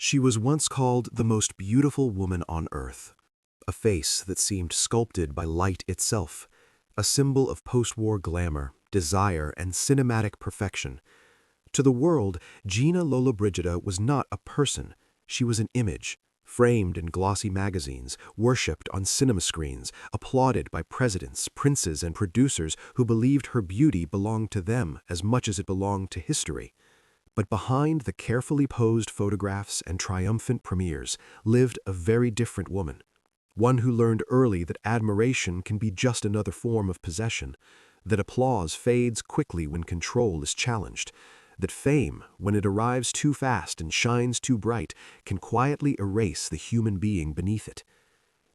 She was once called the most beautiful woman on earth, a face that seemed sculpted by light itself, a symbol of post-war glamour, desire, and cinematic perfection. To the world, Gina Lollobrigida was not a person, she was an image, framed in glossy magazines, worshipped on cinema screens, applauded by presidents, princes, and producers who believed her beauty belonged to them as much as it belonged to history. But behind the carefully posed photographs and triumphant premieres lived a very different woman. One who learned early that admiration can be just another form of possession, that applause fades quickly when control is challenged, that fame, when it arrives too fast and shines too bright, can quietly erase the human being beneath it.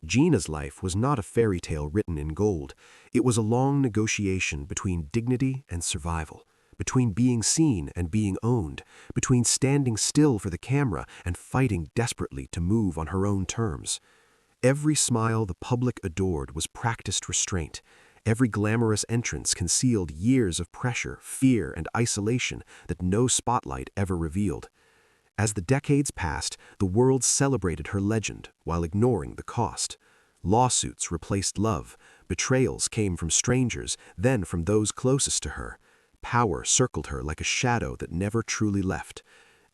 Gina's life was not a fairy tale written in gold. It was a long negotiation between dignity and survival, between being seen and being owned, between standing still for the camera and fighting desperately to move on her own terms. Every smile the public adored was practiced restraint. Every glamorous entrance concealed years of pressure, fear, and isolation that no spotlight ever revealed. As the decades passed, the world celebrated her legend while ignoring the cost. Lawsuits replaced love, betrayals came from strangers, then from those closest to her. Power circled her like a shadow that never truly left.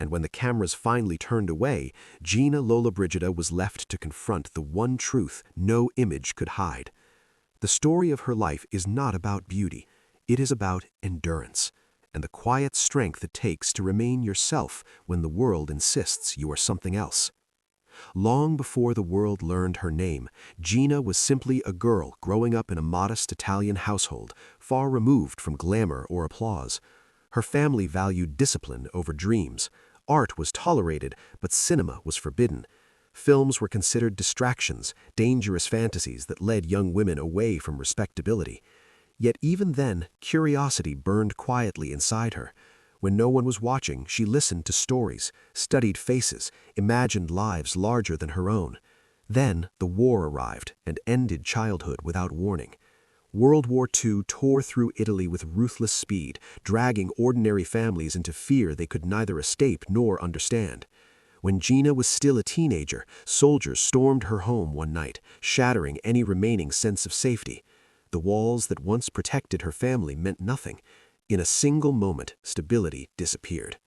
And when the cameras finally turned away, Gina Lollobrigida was left to confront the one truth no image could hide. The story of her life is not about beauty, it is about endurance, and the quiet strength it takes to remain yourself when the world insists you are something else. Long before the world learned her name, Gina was simply a girl growing up in a modest Italian household, far removed from glamour or applause. Her family valued discipline over dreams. Art was tolerated, but cinema was forbidden. Films were considered distractions, dangerous fantasies that led young women away from respectability. Yet even then, curiosity burned quietly inside her. When no one was watching, she listened to stories, studied faces, imagined lives larger than her own. Then the war arrived and ended childhood without warning. World War II tore through Italy with ruthless speed, dragging ordinary families into fear they could neither escape nor understand. When Gina was still a teenager, soldiers stormed her home one night, shattering any remaining sense of safety. The walls that once protected her family meant nothing. In a single moment, stability disappeared.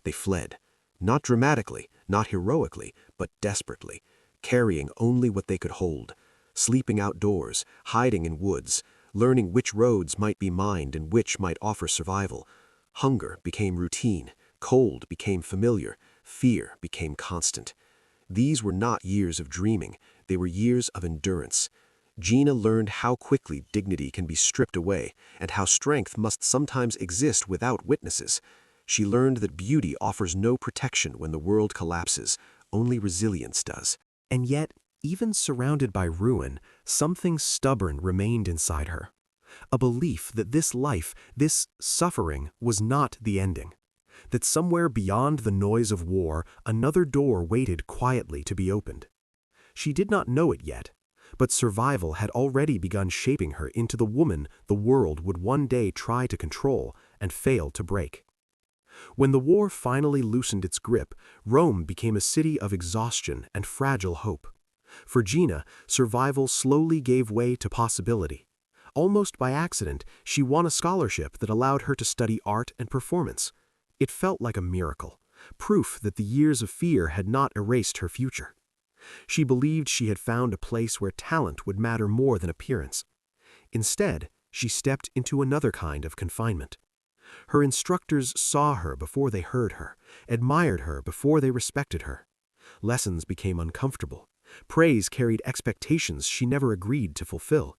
They fled. Not dramatically, not heroically, but desperately, carrying only what they could hold. Sleeping outdoors, hiding in woods, learning which roads might be mined and which might offer survival. Hunger became routine, cold became familiar, fear became constant. These were not years of dreaming, they were years of endurance. Gina learned how quickly dignity can be stripped away, and how strength must sometimes exist without witnesses. She learned that beauty offers no protection when the world collapses, only resilience does. And yet, even surrounded by ruin, something stubborn remained inside her. A belief that this life, this suffering, was not the ending. That somewhere beyond the noise of war, another door waited quietly to be opened. She did not know it yet, but survival had already begun shaping her into the woman the world would one day try to control and fail to break. When the war finally loosened its grip, Rome became a city of exhaustion and fragile hope. For Gina, survival slowly gave way to possibility. Almost by accident, she won a scholarship that allowed her to study art and performance. It felt like a miracle, proof that the years of fear had not erased her future. She believed she had found a place where talent would matter more than appearance. Instead, she stepped into another kind of confinement. Her instructors saw her before they heard her, admired her before they respected her. Lessons became uncomfortable. Praise carried expectations she never agreed to fulfill.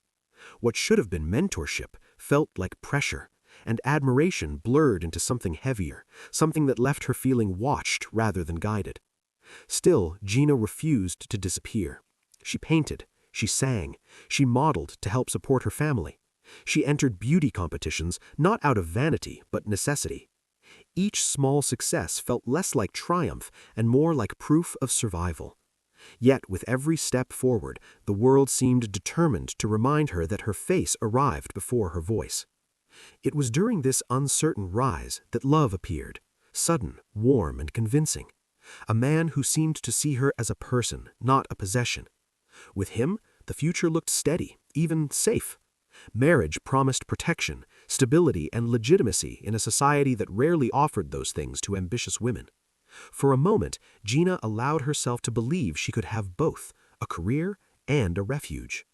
What should have been mentorship felt like pressure, and admiration blurred into something heavier, something that left her feeling watched rather than guided. Still, Gina refused to disappear. She painted, she sang, she modeled to help support her family. She entered beauty competitions not out of vanity but necessity. Each small success felt less like triumph and more like proof of survival. Yet with every step forward, the world seemed determined to remind her that her face arrived before her voice. It was during this uncertain rise that love appeared, sudden, warm, and convincing. a man who seemed to see her as a person, not a possession. With him, the future looked steady, even safe. Marriage promised protection, stability, and legitimacy in a society that rarely offered those things to ambitious women. For a moment, Gina allowed herself to believe she could have both, a career and a refuge.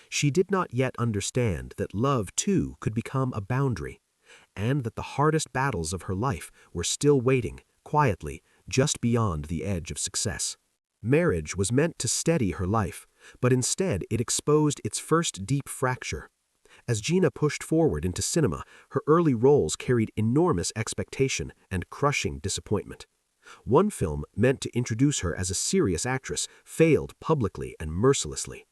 She did not yet understand that love, too, could become a boundary, and that the hardest battles of her life were still waiting, quietly, just beyond the edge of success. Marriage was meant to steady her life, but instead it exposed its first deep fracture. As Gina pushed forward into cinema, her early roles carried enormous expectation and crushing disappointment. One film, meant to introduce her as a serious actress, failed publicly and mercilessly.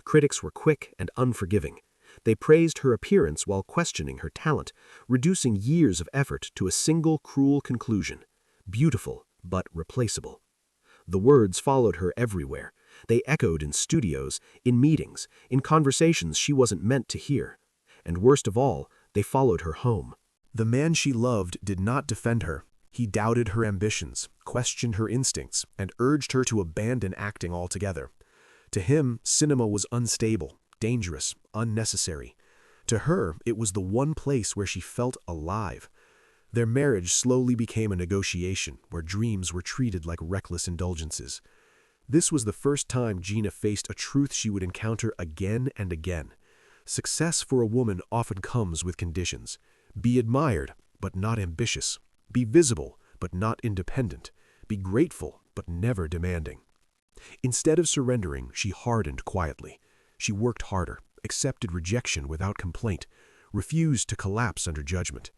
Critics were quick and unforgiving. They praised her appearance while questioning her talent, reducing years of effort to a single cruel conclusion: beautiful but replaceable. The words followed her everywhere. They echoed in studios, in meetings, in conversations she wasn't meant to hear. And worst of all, they followed her home. The man she loved did not defend her. He doubted her ambitions, questioned her instincts, and urged her to abandon acting altogether. To him, cinema was unstable, dangerous, unnecessary. To her, it was the one place where she felt alive. Their marriage slowly became a negotiation where dreams were treated like reckless indulgences. This was the first time Gina faced a truth she would encounter again and again. Success for a woman often comes with conditions. Be admired, but not ambitious. Be visible, but not independent. Be grateful, but never demanding. Instead of surrendering, she hardened quietly. She worked harder, accepted rejection without complaint, refused to collapse under judgment.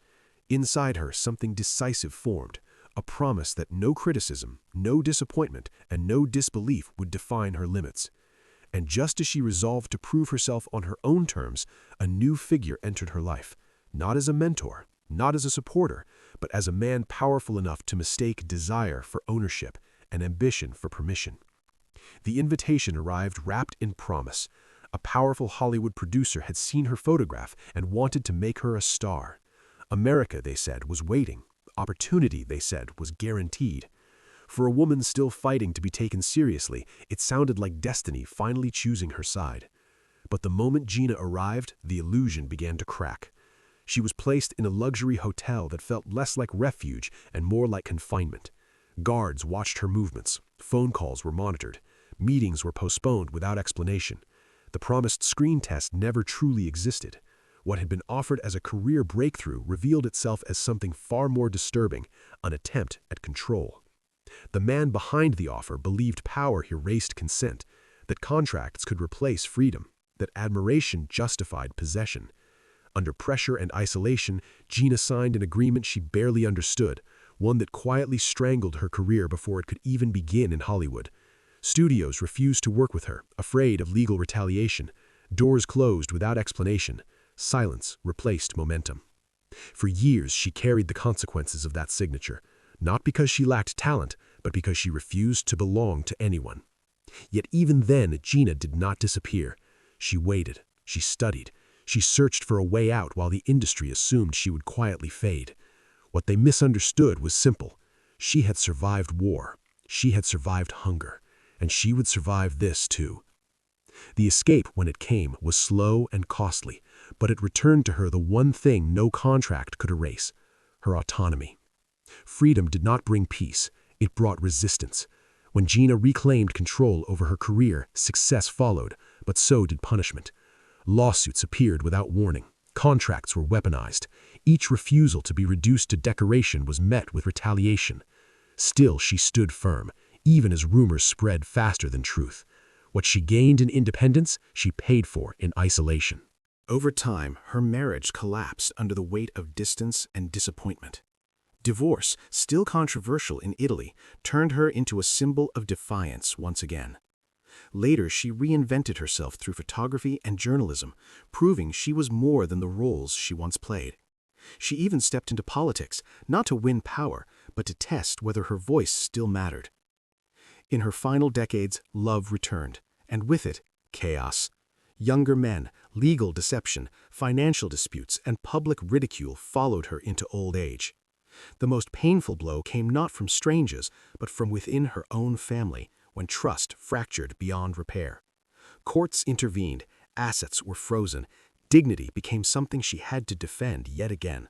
Inside her, something decisive formed, a promise that no criticism, no disappointment, and no disbelief would define her limits. And just as she resolved to prove herself on her own terms, a new figure entered her life, not as a mentor, not as a supporter, but as a man powerful enough to mistake desire for ownership and ambition for permission. The invitation arrived wrapped in promise. A powerful Hollywood producer had seen her photograph and wanted to make her a star. America, they said, was waiting. Opportunity, they said, was guaranteed. For a woman still fighting to be taken seriously, it sounded like destiny finally choosing her side. But the moment Gina arrived, the illusion began to crack. She was placed in a luxury hotel that felt less like refuge and more like confinement. Guards watched her movements. Phone calls were monitored. Meetings were postponed without explanation. The promised screen test never truly existed. What had been offered as a career breakthrough revealed itself as something far more disturbing, an attempt at control. The man behind the offer believed power erased consent, that contracts could replace freedom, that admiration justified possession. Under pressure and isolation, Gina signed an agreement she barely understood, one that quietly strangled her career before it could even begin in Hollywood. Studios refused to work with her, afraid of legal retaliation. Doors closed without explanation. Silence replaced momentum. For years, she carried the consequences of that signature, not because she lacked talent, but because she refused to belong to anyone. Yet even then, Gina did not disappear. She waited, she studied, she searched for a way out while the industry assumed she would quietly fade. What they misunderstood was simple. She had survived war, she had survived hunger, and she would survive this too. The escape, when it came, was slow and costly, but it returned to her the one thing no contract could erase: her autonomy. Freedom did not bring peace, it brought resistance. When Gina reclaimed control over her career, success followed, but so did punishment. Lawsuits appeared without warning. Contracts were weaponized. Each refusal to be reduced to decoration was met with retaliation. Still, she stood firm, even as rumors spread faster than truth. What she gained in independence, she paid for in isolation. Over time, her marriage collapsed under the weight of distance and disappointment. Divorce, still controversial in Italy, turned her into a symbol of defiance once again. Later, she reinvented herself through photography and journalism, proving she was more than the roles she once played. She even stepped into politics, not to win power, but to test whether her voice still mattered. In her final decades, love returned, and with it, chaos. Younger men, legal deception, financial disputes, and public ridicule followed her into old age. The most painful blow came not from strangers, but from within her own family, when trust fractured beyond repair. Courts intervened, assets were frozen, dignity became something she had to defend yet again.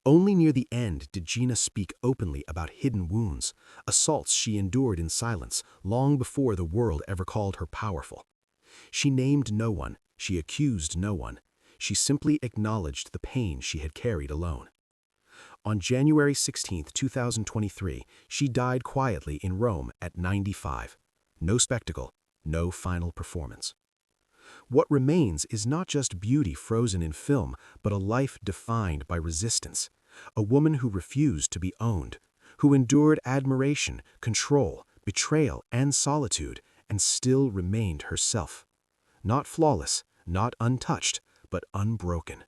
Only near the end did Gina speak openly about hidden wounds, assaults she endured in silence long before the world ever called her powerful. She named no one, she accused no one. She simply acknowledged the pain she had carried alone. On January 16, 2023, she died quietly in Rome at 95. No spectacle, no final performance. What remains is not just beauty frozen in film, but a life defined by resistance. A woman who refused to be owned, who endured admiration, control, betrayal, and solitude, and still remained herself. Not flawless, not untouched, but unbroken.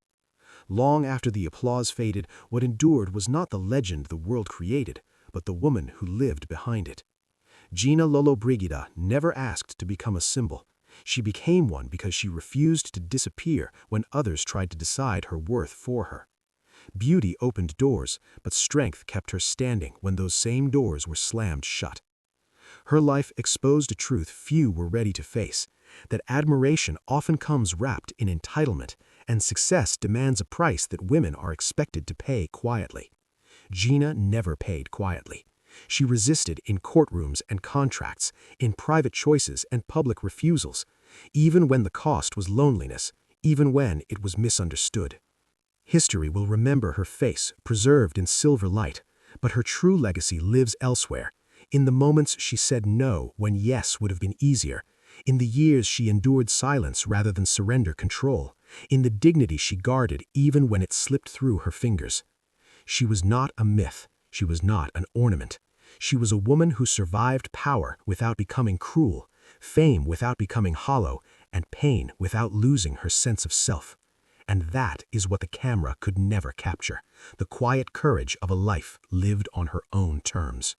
Long after the applause faded, what endured was not the legend the world created, but the woman who lived behind it. Gina Lollobrigida never asked to become a symbol. She became one because she refused to disappear when others tried to decide her worth for her. Beauty opened doors, but strength kept her standing when those same doors were slammed shut. Her life exposed a truth few were ready to face, that admiration often comes wrapped in entitlement, and success demands a price that women are expected to pay quietly. Gina never paid quietly. She resisted in courtrooms and contracts, in private choices and public refusals, even when the cost was loneliness, even when it was misunderstood. History will remember her face, preserved in silver light, but her true legacy lives elsewhere, in the moments she said no when yes would have been easier, in the years she endured silence rather than surrender control, in the dignity she guarded even when it slipped through her fingers. She was not a myth. She was not an ornament. She was a woman who survived power without becoming cruel, fame without becoming hollow, and pain without losing her sense of self. And that is what the camera could never capture, the quiet courage of a life lived on her own terms.